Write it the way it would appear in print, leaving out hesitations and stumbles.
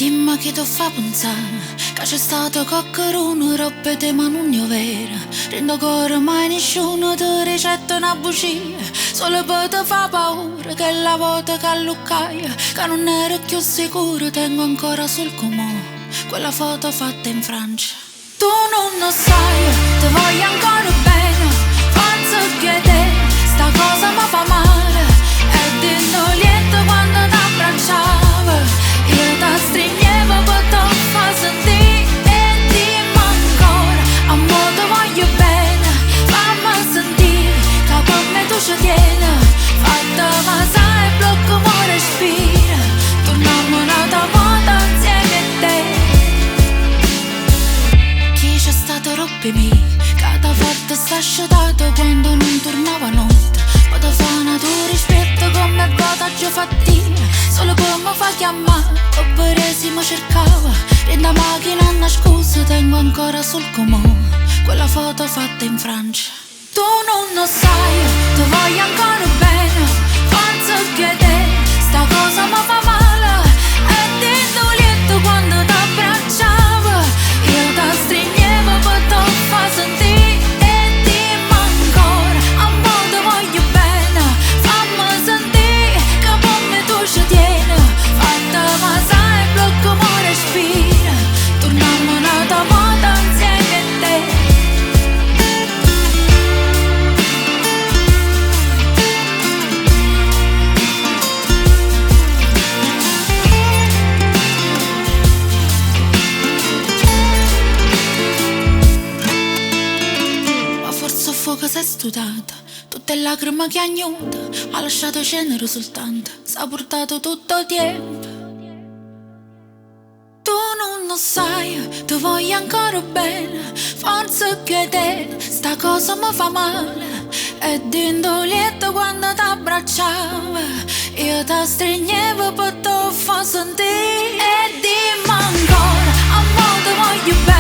Dimmi che ti fa pensare che c'è stato qualcuno, roba di manugno vera. Rendo ancora mai nessuno ti ricetta una bugia, solo per te fa paura che la volta che alluccaia, che non ero più sicuro, tengo ancora sul comò quella foto fatta in Francia. Tu non lo sai, ti voglio ancora bene, forza che te, sta cosa mi fa male, e dentro lieto quando ti abbracciavo, io ti stringevo per te fa sentire, e dimmi ancora, amore ti voglio bene, fammi sentire, che per me tu ci tieni, fatta ma sai, blocco mo respira, torniamo un'altra volta insieme a te. Chi c'è stato rompimi, cada forte sta asciutato quando non tornava notte, poi ti fa una tua rispetto come vota già fattina, solo come fa chiamare, oppure si mi cercava, renda macchina una scusa, tengo ancora sul comò quella foto fatta in Francia. Tu non lo sai, ti voglio ancora bene, forza che te, sta cosa mi fa male, e dentro lieto quando ti abbracciavo, io ti stringevo per te fa sentire, e dimmi ancora, amore ti voglio bene, fammi sentire, che per me tu ci tieni, fatta ma sai, blocco mo respira, torniamo un'altra volta insieme a te. Che sei studata, tutte lacrime che agnuta, ha lasciato cenere soltanto, s'ha portato tutto il tempo. Tu non lo sai, ti voglio ancora bene, forza che te, sta cosa mi fa male, e dentro lieto quando ti abbracciavo, io ti stringevo per te fa sentire, e dimmi ancora, amore ti voglio bene.